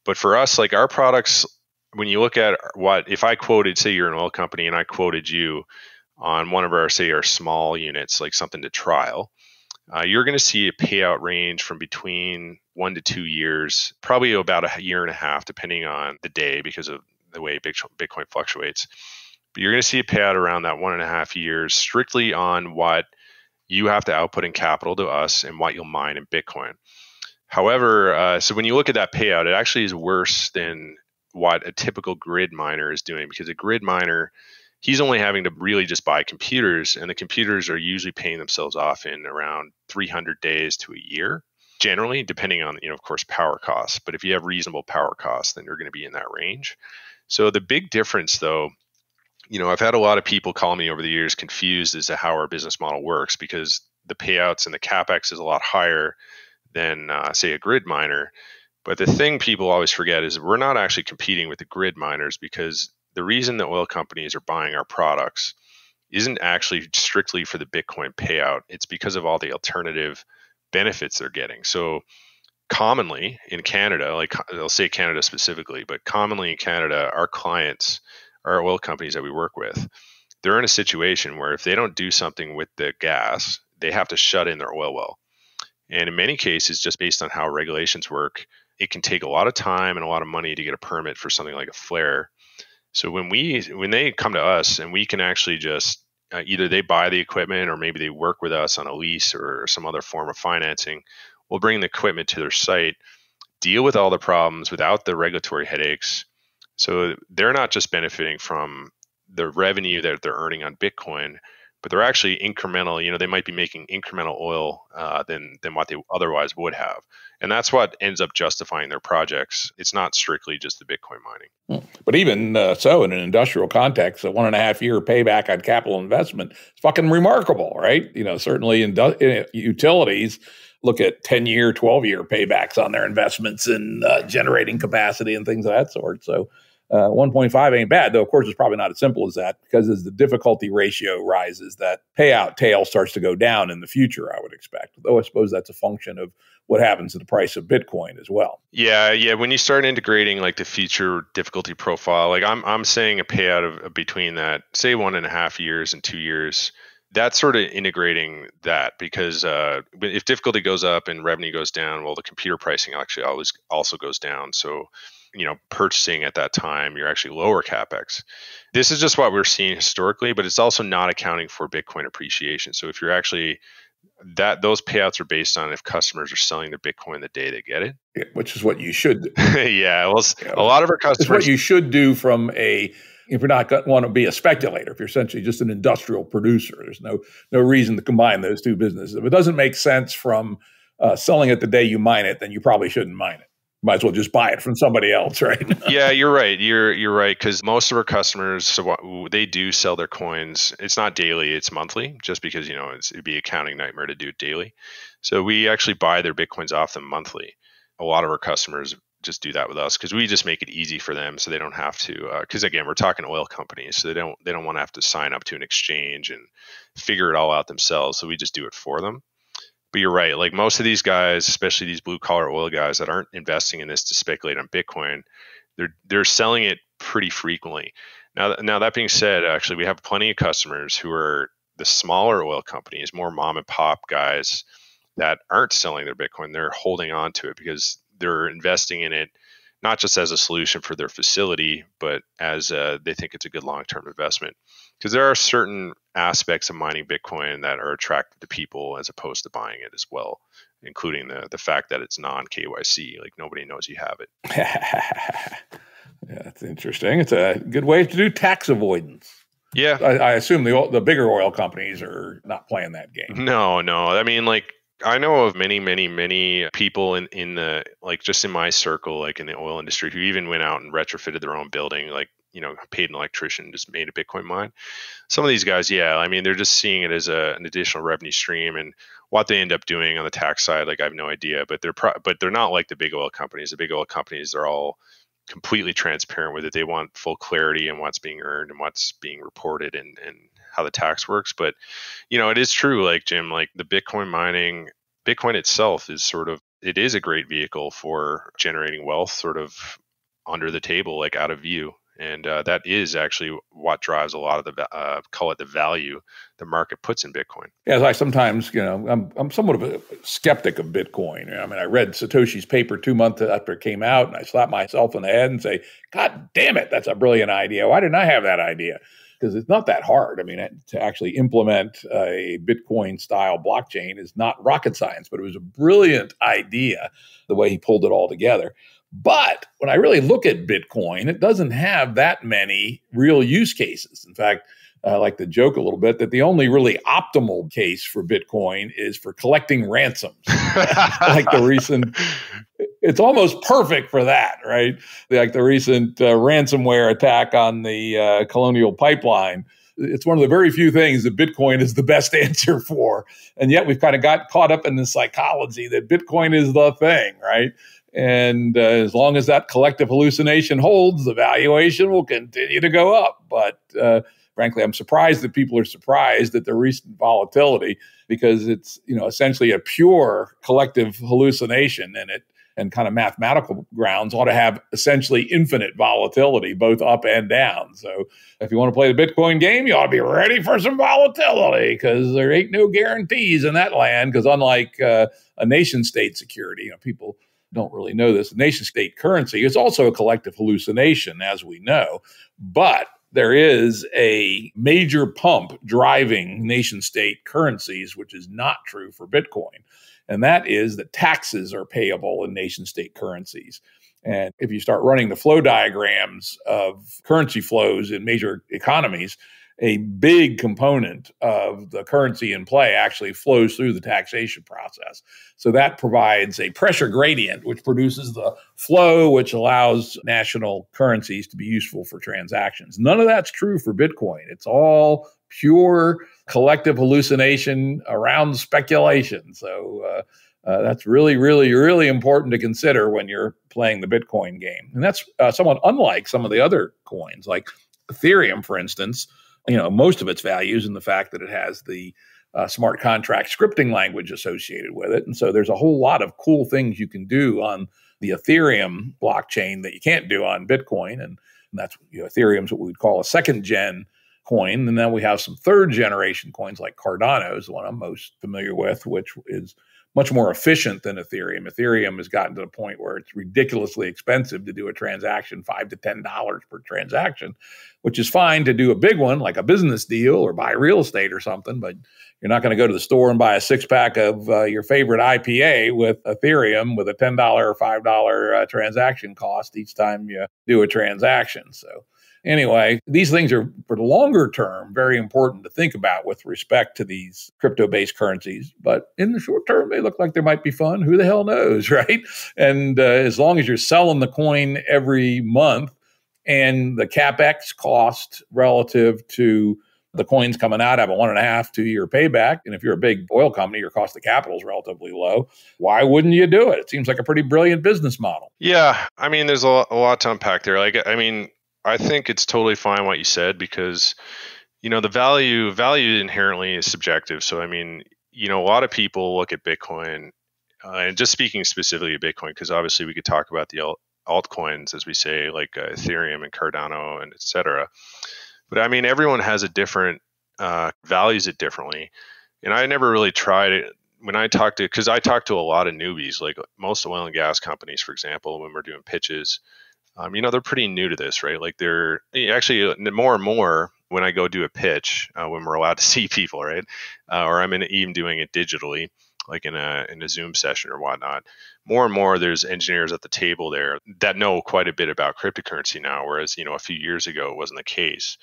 But for us, like our products, when you look at if I quoted, say you're an oil company and I quoted you on one of our small units, like something to trial, you're going to see a payout range from between 1 to 2 years, probably about a year and a half, depending on the day because of the way Bitcoin fluctuates. But you're going to see a payout around that 1.5 years, strictly on what you have to output in capital to us and what you'll mine in Bitcoin. However, so when you look at that payout, it actually is worse than what a typical grid miner is doing, because a grid miner, he's only having to really just buy computers, and the computers are usually paying themselves off in around 300 days to a year, generally, depending on, of course, power costs. But if you have reasonable power costs, then you're going to be in that range. So the big difference, though, I've had a lot of people call me over the years confused as to how our business model works, because the payouts and the capex is a lot higher than, say, a grid miner. But the thing people always forget is we're not actually competing with the grid miners, because the reason that oil companies are buying our products isn't actually strictly for the Bitcoin payout. It's because of all the alternative benefits they're getting. So commonly in Canada, like I'll say Canada specifically, but commonly in Canada, our clients, our oil companies that we work with, they're in a situation where if they don't do something with the gas, they have to shut in their oil well. And in many cases, just based on how regulations work, it can take a lot of time and a lot of money to get a permit for something like a flare. So when they come to us and we can actually just either they buy the equipment or maybe they work with us on a lease or some other form of financing, we'll bring the equipment to their site, deal with all the problems without the regulatory headaches. So they're not just benefiting from the revenue that they're earning on Bitcoin, but they're actually incremental. They might be making incremental oil than what they otherwise would have. And that's what ends up justifying their projects. It's not strictly just the Bitcoin mining. But even so, in an industrial context, a 1.5 year payback on capital investment is fucking remarkable, right? Certainly in utilities look at 10-year, 12-year paybacks on their investments in generating capacity and things of that sort. So 1.5 ain't bad, though. Of course, it's probably not as simple as that, because as the difficulty ratio rises, that payout tail starts to go down in the future, I would expect. Though I suppose that's a function of what happens to the price of Bitcoin as well. Yeah. When you start integrating like the future difficulty profile, like I'm saying a payout of between that, say 1.5 years and 2 years. That's sort of integrating that, because if difficulty goes up and revenue goes down, well, the computer pricing actually always also goes down. So, purchasing at that time, you're actually lower capex. This is just what we're seeing historically, but it's also not accounting for Bitcoin appreciation. So if you're actually those payouts are based on if customers are selling their Bitcoin the day they get it. Yeah, which is what you should do. Yeah, well, a lot of our customers. It's what you should do if you're not going to want to be a speculator, if you're essentially just an industrial producer. There's no reason to combine those two businesses. If it doesn't make sense from selling it the day you mine it, then you probably shouldn't mine it. Might as well just buy it from somebody else, right? Yeah, you're right. You're right, because most of our customers, so they do sell their coins. It's not daily; it's monthly. Just because it'd be an accounting nightmare to do it daily. So we actually buy their Bitcoins off them monthly. A lot of our customers just do that with us because we just make it easy for them, so they don't have to. Because again, we're talking oil companies, so they don't want to have to sign up to an exchange and figure it all out themselves. So we just do it for them. But you're right. Like most of these guys, especially these blue collar oil guys that aren't investing in this to speculate on Bitcoin, they're selling it pretty frequently. Now that being said, actually, we have plenty of customers who are the smaller oil companies, more mom and pop guys that aren't selling their Bitcoin. They're holding on to it because they're investing in it not just as a solution for their facility, but as they think it's a good long-term investment. Because there are certain aspects of mining Bitcoin that are attractive to people as opposed to buying it as well, including the fact that it's non-KYC, like nobody knows you have it. Yeah, that's interesting. It's a good way to do tax avoidance. Yeah. I assume the bigger oil companies are not playing that game. No. I mean, like, I know of many people in the, like, just in my circle, like in the oil industry, who even went out and retrofitted their own building, like, paid an electrician, just made a Bitcoin mine. Some of these guys, yeah, I mean, they're just seeing it as an additional revenue stream, and what they end up doing on the tax side, like, I have no idea. But they're not like the big oil companies. The big oil companies, they're all completely transparent with it. They want full clarity on what's being earned and what's being reported and how the tax works. But it is true, like Jim, like the Bitcoin itself is it is a great vehicle for generating wealth, sort of under the table, like out of view. And that is actually what drives a lot of the call it the value the market puts in Bitcoin. Yeah, I sometimes, I'm somewhat of a skeptic of Bitcoin. I mean, I read Satoshi's paper 2 months after it came out, and I slapped myself in the head and say, "God damn it, that's a brilliant idea. Why didn't I have that idea?" Because it's not that hard. I mean, to actually implement a Bitcoin-style blockchain is not rocket science, but it was a brilliant idea, the way he pulled it all together. But when I really look at Bitcoin, it doesn't have that many real use cases. In fact, I like to joke a little bit that the only really optimal case for Bitcoin is for collecting ransoms. Like the recent, it's almost perfect for that, right? Like the recent ransomware attack on the Colonial Pipeline. It's one of the very few things that Bitcoin is the best answer for. And yet we've kind of got caught up in the psychology that Bitcoin is the thing, right? And as long as that collective hallucination holds, the valuation will continue to go up. But frankly, I'm surprised that people are surprised at the recent volatility, because it's essentially a pure collective hallucination, and kind of mathematical grounds ought to have essentially infinite volatility, both up and down. So if you want to play the Bitcoin game, you ought to be ready for some volatility, because there ain't no guarantees in that land. Because unlike a nation state security, people don't really know this, the nation state currency is also a collective hallucination, as we know. But there is a major pump driving nation state currencies, which is not true for Bitcoin. And that is that taxes are payable in nation state currencies. And if you start running the flow diagrams of currency flows in major economies, a big component of the currency in play actually flows through the taxation process. So that provides a pressure gradient, which produces the flow, which allows national currencies to be useful for transactions. None of that's true for Bitcoin. It's all pure collective hallucination around speculation. So That's really, really, really important to consider when you're playing the Bitcoin game. And that's somewhat unlike some of the other coins, like Ethereum, for instance. Most of its value is in the fact that it has the smart contract scripting language associated with it. And so there's a whole lot of cool things you can do on the Ethereum blockchain that you can't do on Bitcoin. And that's, Ethereum's what we would call a second gen coin. And then we have some third generation coins like Cardano is the one I'm most familiar with, which is much more efficient than Ethereum. Ethereum has gotten to the point where it's ridiculously expensive to do a transaction, $5 to $10 per transaction, which is fine to do a big one like a business deal or buy real estate or something, but you're not going to go to the store and buy a six-pack of your favorite IPA with Ethereum with a $10 or $5 transaction cost each time you do a transaction. So anyway, these things are, for the longer term, very important to think about with respect to these crypto-based currencies. But in the short term, they look like they might be fun. Who the hell knows, right? And as long as you're selling the coin every month and the CapEx cost relative to the coins coming out have a 1.5, 2 year payback. And if you're a big oil company, your cost of capital is relatively low. Why wouldn't you do it? It seems like a pretty brilliant business model. Yeah. I mean, there's a lot to unpack there. I think it's totally fine what you said because, the value inherently is subjective. So, a lot of people look at Bitcoin, and just speaking specifically of Bitcoin, because obviously we could talk about the altcoins, as we say, like Ethereum and Cardano and et cetera. But everyone has a different, values it differently. And I never really tried it when I talk to a lot of newbies, like most oil and gas companies, for example, when we're doing pitches. They're pretty new to this, right? Like they're actually more and more when I go do a pitch, when we're allowed to see people, right? Or I'm even doing it digitally, like in a Zoom session or whatnot. More and more, there's engineers at the table there that know quite a bit about cryptocurrency now, whereas a few years ago it wasn't the case.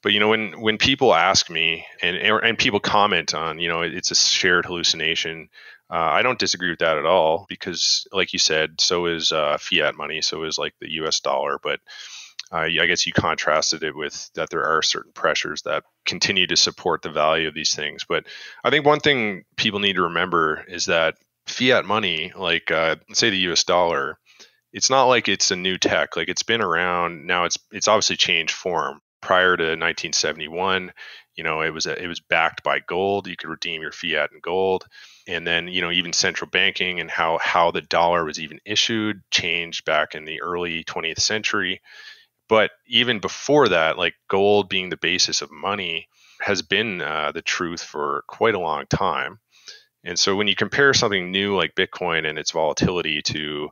But when people ask me and people comment on it's a shared hallucination, I don't disagree with that at all because, like you said, so is fiat money, so is like the U.S. dollar. But I guess you contrasted it with that there are certain pressures that continue to support the value of these things. But I think one thing people need to remember is that fiat money, like say the U.S. dollar, it's not like it's a new tech. Like it's been around now. It's obviously changed form. Prior to 1971, it was backed by gold. You could redeem your fiat in gold. And then, even central banking and how the dollar was even issued changed back in the early 20th century. But even before that, like gold being the basis of money has been the truth for quite a long time. And so when you compare something new like Bitcoin and its volatility to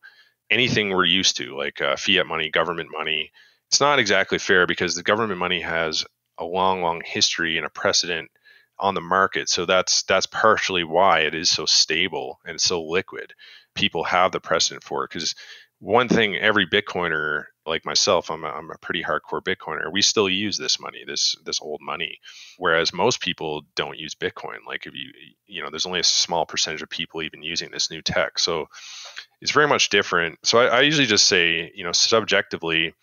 anything we're used to, like fiat money, government money, it's not exactly fair because the government money has a long, long history and a precedent on the market. So that's partially why it is so stable and so liquid. People have the precedent for it because one thing, every Bitcoiner like myself, I'm a pretty hardcore Bitcoiner. We still use this money, this old money, whereas most people don't use Bitcoin. Like if there's only a small percentage of people even using this new tech. So it's very much different. So I usually just say, subjectively,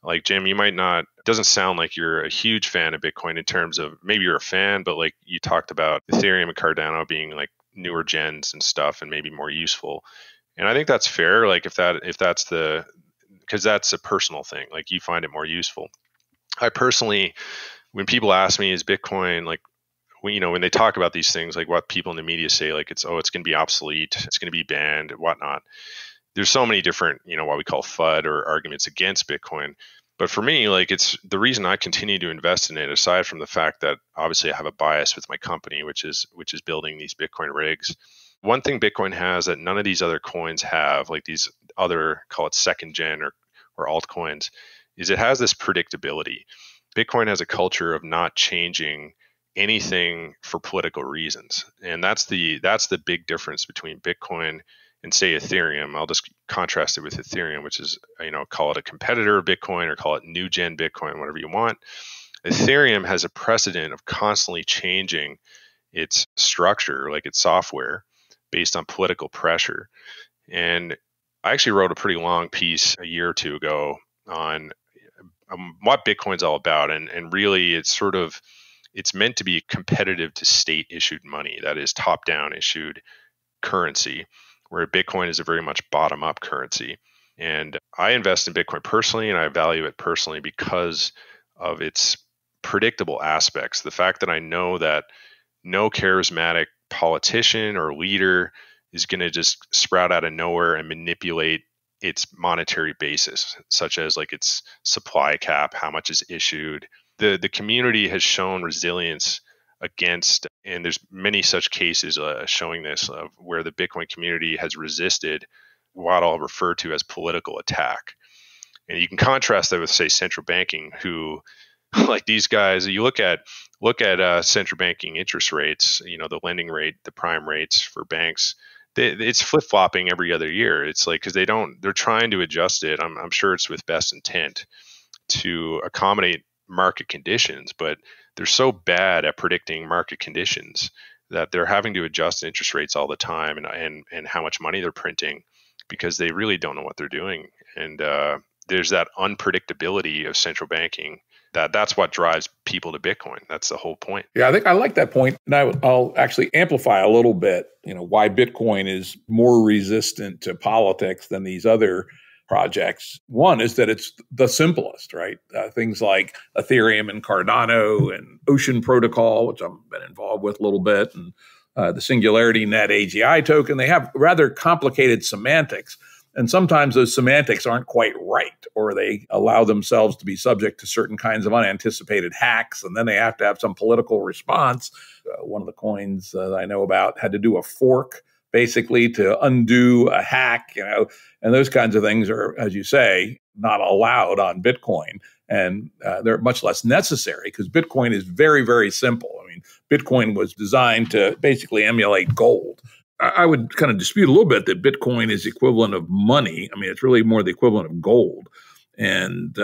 like Jim, you might not, it doesn't sound like you're a huge fan of Bitcoin in terms of maybe you're a fan, but like you talked about Ethereum and Cardano being like newer gens and stuff and maybe more useful. And I think that's fair. Like because that's a personal thing, like you find it more useful. I personally, when people ask me, is Bitcoin like, when they talk about these things, like what people in the media say, like it's going to be obsolete, it's going to be banned, whatnot. There's so many different, what we call FUD or arguments against Bitcoin. But for me, like it's the reason I continue to invest in it, aside from the fact that obviously I have a bias with my company, which is building these Bitcoin rigs. One thing Bitcoin has that none of these other coins have, like these other, call it second gen or altcoins, is it has this predictability. Bitcoin has a culture of not changing anything for political reasons. And that's the big difference between Bitcoin and say Ethereum. I'll just contrast it with Ethereum, which is, call it a competitor of Bitcoin or call it new gen Bitcoin, whatever you want. Ethereum has a precedent of constantly changing its structure, like its software, based on political pressure. And I actually wrote a pretty long piece a year or two ago on what Bitcoin's all about. And really, it's meant to be competitive to state issued money, that is top down issued currency, where Bitcoin is a very much bottom up currency. And I invest in Bitcoin personally, and I value it personally because of its predictable aspects. The fact that I know that no charismatic politician or leader is going to just sprout out of nowhere and manipulate its monetary basis, such as like its supply cap, how much is issued. The community has shown resilience against, and there's many such cases showing this, of where the Bitcoin community has resisted what I'll refer to as political attack. And you can contrast that with, say, central banking, who like these guys, you look at central banking interest rates, the lending rate, the prime rates for banks, it's flip flopping every other year. It's like, because they're trying to adjust it. I'm sure it's with best intent to accommodate market conditions, but they're so bad at predicting market conditions that they're having to adjust interest rates all the time, and how much money they're printing, because they really don't know what they're doing. And there's that unpredictability of central banking. That's what drives people to Bitcoin. That's the whole point. Yeah, I think I like that point. And I'll actually amplify a little bit, why Bitcoin is more resistant to politics than these other projects. One is that it's the simplest, right? Things like Ethereum and Cardano and Ocean Protocol, which I've been involved with a little bit, and the Singularity Net AGI token, they have rather complicated semantics. And sometimes those semantics aren't quite right, or they allow themselves to be subject to certain kinds of unanticipated hacks, and then they have to have some political response. One of the coins that I know about had to do a fork, basically, to undo a hack, and those kinds of things are, as you say, not allowed on Bitcoin. And they're much less necessary because Bitcoin is very, very simple. I mean, Bitcoin was designed to basically emulate gold. I would kind of dispute a little bit that Bitcoin is equivalent of money. I mean, it's really more the equivalent of gold. And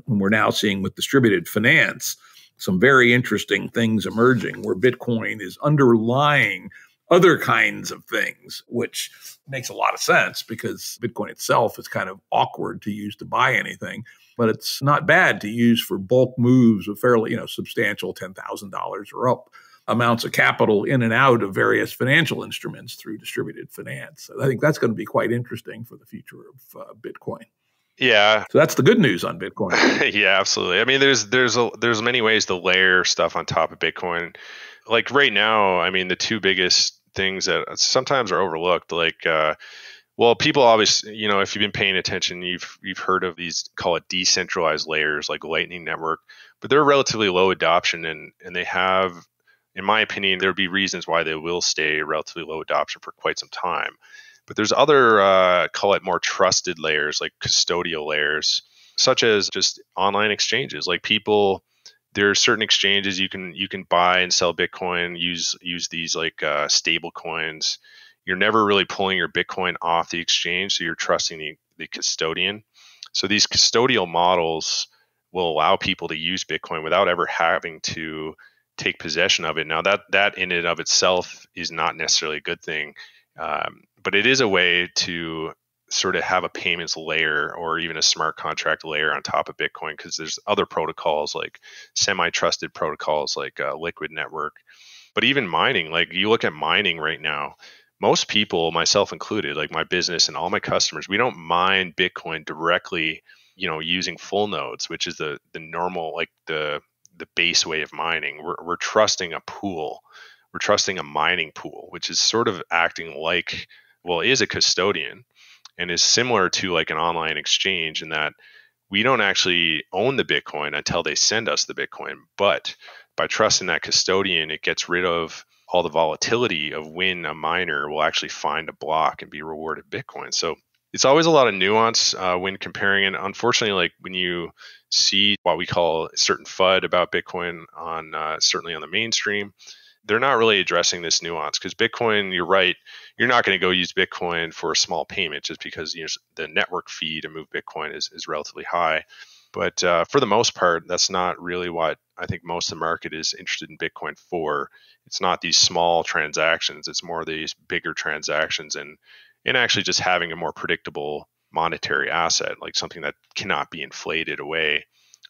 we're now seeing with distributed finance some very interesting things emerging where Bitcoin is underlying other kinds of things, which makes a lot of sense because Bitcoin itself is kind of awkward to use to buy anything. But it's not bad to use for bulk moves of fairly, substantial $10,000 or up amounts of capital in and out of various financial instruments through distributed finance. So I think that's going to be quite interesting for the future of Bitcoin. Yeah. So that's the good news on Bitcoin. Yeah, absolutely. I mean, there's many ways to layer stuff on top of Bitcoin. Like right now, I mean, the two biggest things that sometimes are overlooked, like, well, people obviously, if you've been paying attention, you've heard of these, call it decentralized layers, like Lightning Network, but they're relatively low adoption, and they have, in my opinion, there would be reasons why they will stay relatively low adoption for quite some time. But there's other, call it more trusted layers, like custodial layers, such as just online exchanges. Like there are certain exchanges you can buy and sell Bitcoin, use these like stable coins. You're never really pulling your Bitcoin off the exchange, so you're trusting the custodian. So these custodial models will allow people to use Bitcoin without ever having to take possession of it. Now that in and of itself is not necessarily a good thing, but it is a way to sort of have a payments layer or even a smart contract layer on top of Bitcoin, because there's other protocols like semi-trusted protocols like Liquid Network. But even mining, like you look at mining right now, most people, myself included, like my business and all my customers, we don't mine Bitcoin directly, using full nodes, which is the normal, like the base way of mining. We're trusting a pool. We're trusting a mining pool, which is sort of acting like, well, is a custodian and is similar to like an online exchange in that we don't actually own the Bitcoin until they send us the Bitcoin. But by trusting that custodian, it gets rid of all the volatility of when a miner will actually find a block and be rewarded Bitcoin. So it's always a lot of nuance when comparing. And unfortunately, like when you see what we call certain FUD about Bitcoin on certainly on the mainstream, they're not really addressing this nuance, because Bitcoin, you're right, you're not going to go use Bitcoin for a small payment just because the network fee to move Bitcoin is relatively high. But for the most part, that's not really what I think most of the market is interested in Bitcoin for. It's not these small transactions. It's more these bigger transactions and actually just having a more predictable monetary asset, like something that cannot be inflated away,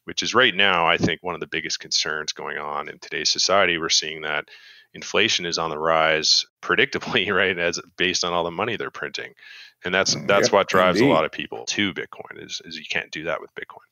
which is right now, I think, one of the biggest concerns going on in today's society. We're seeing that inflation is on the rise predictably, right, as based on all the money they're printing. And that's what drives a lot of people to Bitcoin is you can't do that with Bitcoin.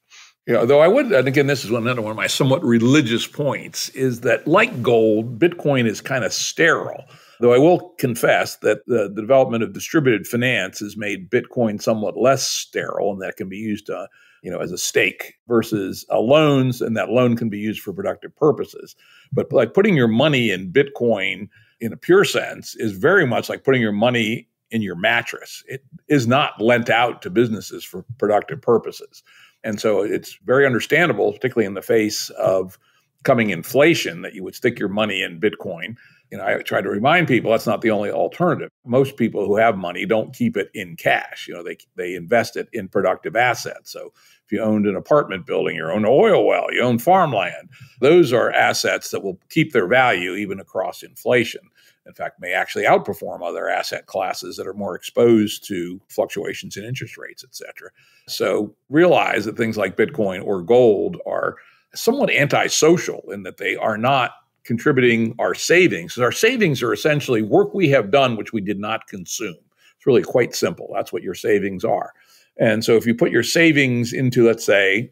Yeah, though I would, and again, this is another one of my somewhat religious points, is that like gold, Bitcoin is kind of sterile. Though I will confess that the development of distributed finance has made Bitcoin somewhat less sterile, and that can be used as a stake versus loans, and that loan can be used for productive purposes. But like putting your money in Bitcoin in a pure sense is very much like putting your money in your mattress. It is not lent out to businesses for productive purposes. And so it's very understandable, particularly in the face of coming inflation, that you would stick your money in Bitcoin. I try to remind people that's not the only alternative. Most people who have money don't keep it in cash. They invest it in productive assets. So if you owned an apartment building, you own an oil well, you own farmland, those are assets that will keep their value even across inflation. In fact, may actually outperform other asset classes that are more exposed to fluctuations in interest rates, et cetera. So realize that things like Bitcoin or gold are somewhat antisocial in that they are not contributing our savings. Our savings are essentially work we have done which we did not consume. It's really quite simple. That's what your savings are. And so if you put your savings into, let's say,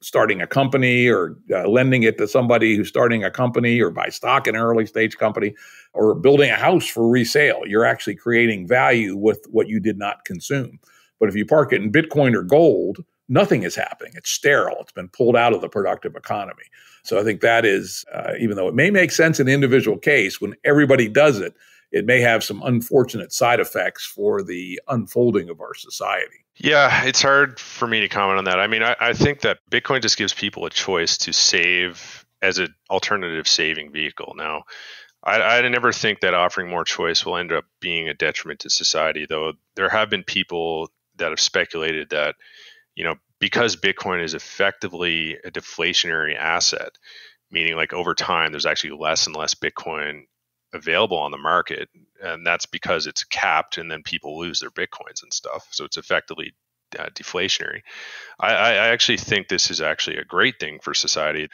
starting a company or lending it to somebody who's starting a company, or buy stock in an early stage company, or building a house for resale, you're actually creating value with what you did not consume. But if you park it in Bitcoin or gold, nothing is happening. It's sterile. It's been pulled out of the productive economy. So I think that is, even though it may make sense in the individual case, when everybody does it, it may have some unfortunate side effects for the unfolding of our society. Yeah, it's hard for me to comment on that. I mean, I think that Bitcoin just gives people a choice to save as an alternative saving vehicle. Now, I never think that offering more choice will end up being a detriment to society, though there have been people that have speculated that, because Bitcoin is effectively a deflationary asset, meaning like over time, there's actually less and less Bitcoin available on the market, and that's because it's capped and then people lose their Bitcoins and stuff, so it's effectively deflationary. I actually think this is actually a great thing for society,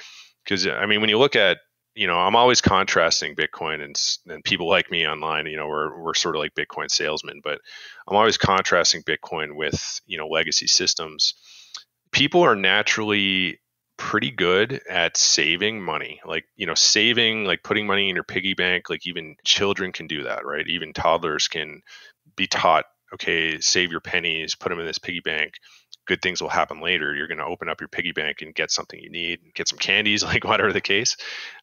because I mean, when you look at, I'm always contrasting Bitcoin and people like me online, we're sort of like Bitcoin salesmen, but I'm always contrasting Bitcoin with legacy systems. People are naturally pretty good at saving money, like saving, like putting money in your piggy bank. Like even children can do that, right? Even toddlers can be taught, okay, save your pennies, put them in this piggy bank, good things will happen later. You're going to open up your piggy bank and get something you need, get some candies, like whatever the case.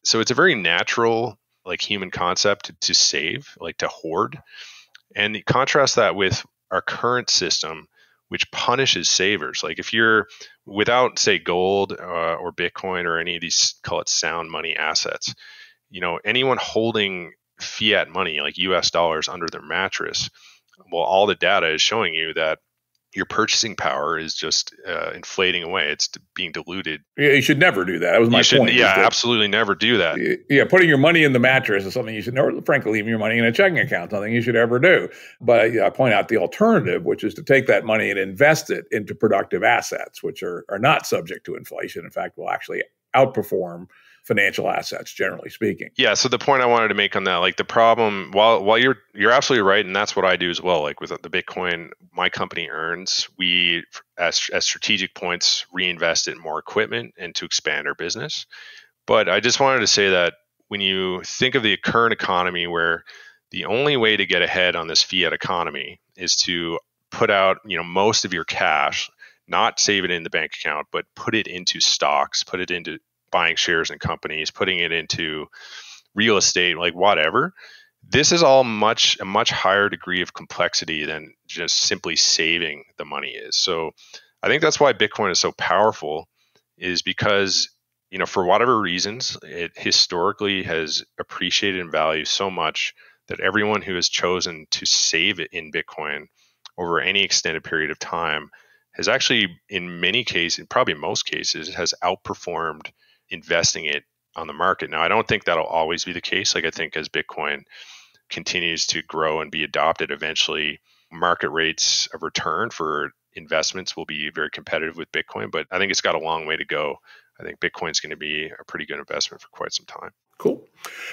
So it's a very natural, like human concept to save, like to hoard. And contrast that with our current system, which punishes savers. Like if you're without, say, gold or Bitcoin or any of these, call it sound money assets, anyone holding fiat money like US dollars under their mattress, well, all the data is showing you that your purchasing power is just inflating away. It's being diluted. Yeah, you should never do that. That was my point. Yeah, absolutely never do that. Yeah, putting your money in the mattress is something you should never, frankly, leaving your money in a checking account, something you should ever do. But I point out the alternative, which is to take that money and invest it into productive assets, which are not subject to inflation. In fact, will actually outperform financial assets, generally speaking. Yeah. So the point I wanted to make on that, like the problem, while you're absolutely right, and that's what I do as well. Like with the Bitcoin, my company earns, we as strategic points reinvest it in more equipment and to expand our business. But I just wanted to say that when you think of the current economy, where the only way to get ahead on this fiat economy is to put out, most of your cash, not save it in the bank account, but put it into stocks, put it into buying shares in companies, putting it into real estate, like whatever. This is all a much higher degree of complexity than just simply saving the money is. So I think that's why Bitcoin is so powerful, is because, for whatever reasons, it historically has appreciated in value so much that everyone who has chosen to save it in Bitcoin over any extended period of time has actually, in many cases, probably most cases, has outperformed investing it on the market. Now, I don't think that'll always be the case. Like I think as Bitcoin continues to grow and be adopted, eventually market rates of return for investments will be very competitive with Bitcoin. But I think it's got a long way to go I think Bitcoin's going to be a pretty good investment for quite some time. Cool.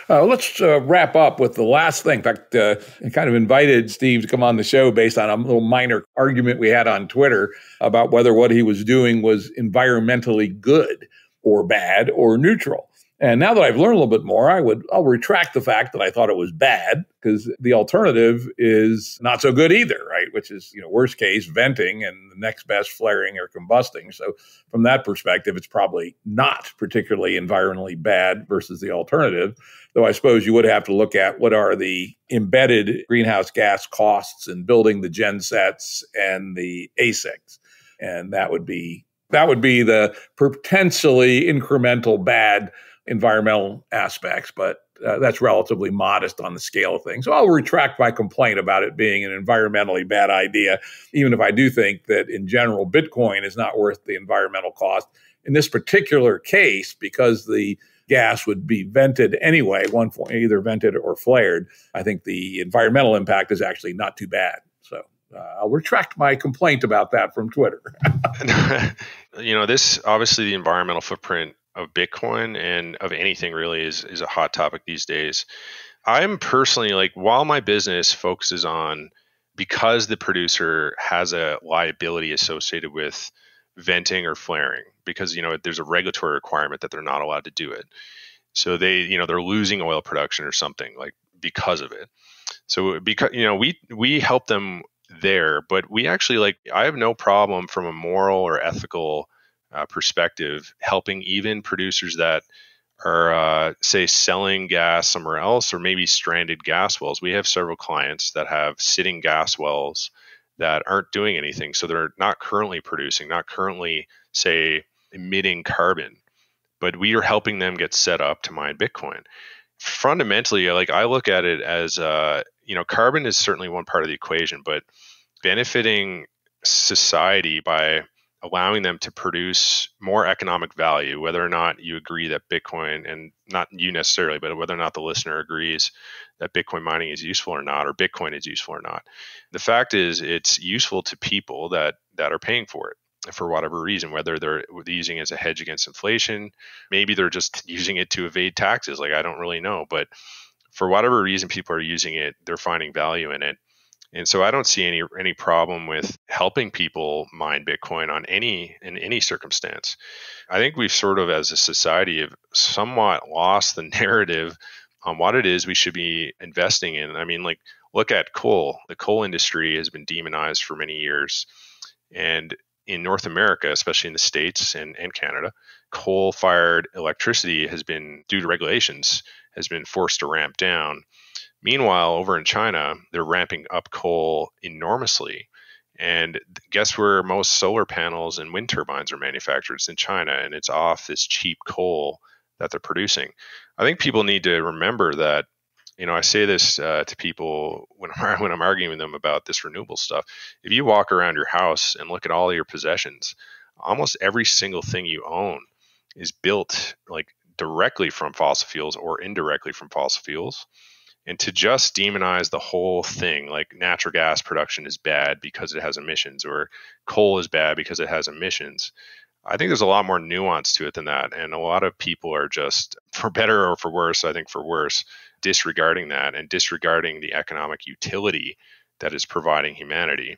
Let's wrap up with the last thing. In fact, I kind of invited Steve to come on the show based on a little minor argument we had on Twitter about whether what he was doing was environmentally good or bad or neutral. And now that I've learned a little bit more, I'll retract the fact that I thought it was bad, because the alternative is not so good either, right? Which is, worst case, venting, and the next best, flaring or combusting. So from that perspective, it's probably not particularly environmentally bad versus the alternative. Though I suppose you would have to look at what are the embedded greenhouse gas costs in building the gensets and the ASICs. And that would be the potentially incremental bad environmental aspects, but that's relatively modest on the scale of things. So I'll retract my complaint about it being an environmentally bad idea, even if I do think that in general, Bitcoin is not worth the environmental cost. In this particular case, because the gas would be vented anyway, either vented or flared, I think the environmental impact is actually not too bad. So I'll retract my complaint about that from Twitter. This obviously the environmental footprint of Bitcoin and of anything really is a hot topic these days. I'm personally while my business focuses on, because the producer has a liability associated with venting or flaring, because there's a regulatory requirement that they're not allowed to do it. So they're losing oil production or something because of it. So because we help them there, but we actually I have no problem from a moral or ethical perspective helping even producers that are say selling gas somewhere else, or maybe stranded gas wells. We have several clients that have sitting gas wells that aren't doing anything, so they're not currently producing, not currently say emitting carbon, but we are helping them get set up to mine Bitcoin. Fundamentally, I look at it as carbon is certainly one part of the equation, but benefiting society by allowing them to produce more economic value, whether or not you agree that Bitcoin, and not you necessarily, but whether or not the listener agrees that Bitcoin mining is useful or not, or Bitcoin is useful or not. The fact is it's useful to people that are paying for it for whatever reason, whether they're using it as a hedge against inflation, maybe they're just using it to evade taxes. I don't really know, but for whatever reason people are using it, they're finding value in it. And so I don't see any problem with helping people mine Bitcoin in any circumstance. I think we've sort of, as a society, have somewhat lost the narrative on what it is we should be investing in. I mean, look at coal. The coal industry has been demonized for many years. And in North America, especially in the States and Canada, coal-fired electricity has been, due to regulations, has been forced to ramp down. Meanwhile, over in China, they're ramping up coal enormously. And guess where most solar panels and wind turbines are manufactured? It's in China, and it's off this cheap coal that they're producing. I think people need to remember that, I say this to people when I'm arguing with them about this renewable stuff. If you walk around your house and look at all of your possessions, almost every single thing you own is built directly from fossil fuels or indirectly from fossil fuels. And to just demonize the whole thing, like natural gas production is bad because it has emissions, or coal is bad because it has emissions, I think there's a lot more nuance to it than that. And a lot of people are just, for better or for worse, I think for worse, disregarding that and disregarding the economic utility that is providing humanity.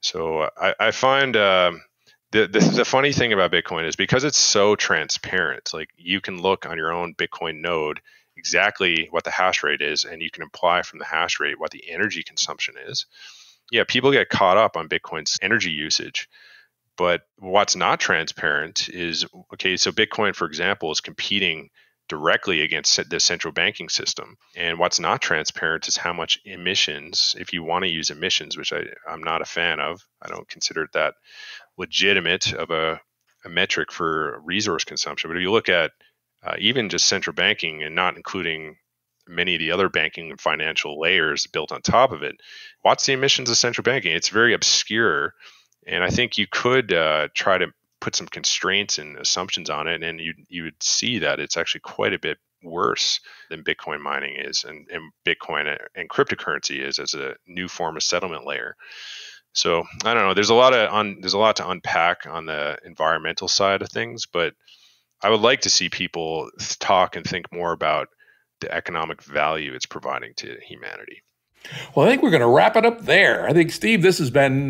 So I find the funny thing about Bitcoin is because it's so transparent, you can look on your own Bitcoin node exactly what the hash rate is, and you can imply from the hash rate what the energy consumption is. Yeah, people get caught up on Bitcoin's energy usage. But what's not transparent is, okay, so Bitcoin, for example, is competing directly against the central banking system. And what's not transparent is how much emissions, if you want to use emissions, which I'm not a fan of, I don't consider it that legitimate of a metric for resource consumption. But if you look at even just central banking and not including many of the other banking and financial layers built on top of it, what's the emissions of central banking? It's very obscure. And I think you could try to put some constraints and assumptions on it, and you would see that it's actually quite a bit worse than Bitcoin mining is, and Bitcoin and cryptocurrency is as a new form of settlement layer. So I don't know. There's a lot to unpack on the environmental side of things, but I would like to see people talk and think more about the economic value it's providing to humanity. Well, I think we're going to wrap it up there. I think, Steve, this has been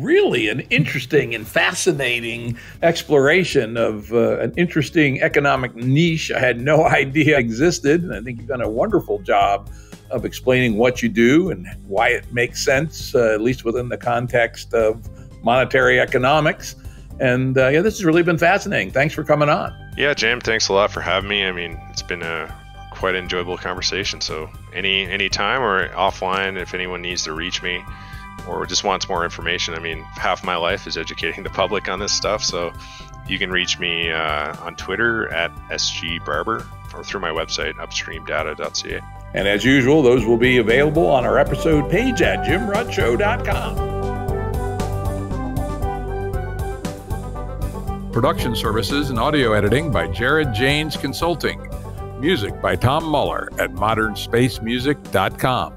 really an interesting and fascinating exploration of an interesting economic niche I had no idea existed. And I think you've done a wonderful job of explaining what you do and why it makes sense, at least within the context of monetary economics. And this has really been fascinating. Thanks for coming on. Yeah, Jim, thanks a lot for having me. I mean, it's been a quite enjoyable conversation. So any time or offline, if anyone needs to reach me or just wants more information, I mean, half my life is educating the public on this stuff. So you can reach me on Twitter at sgbarbour or through my website, upstreamdata.ca. And as usual, those will be available on our episode page at jimruttshow.com. Production services and audio editing by Jared Janes Consulting. Music by Tom Muller at modernspacemusic.com.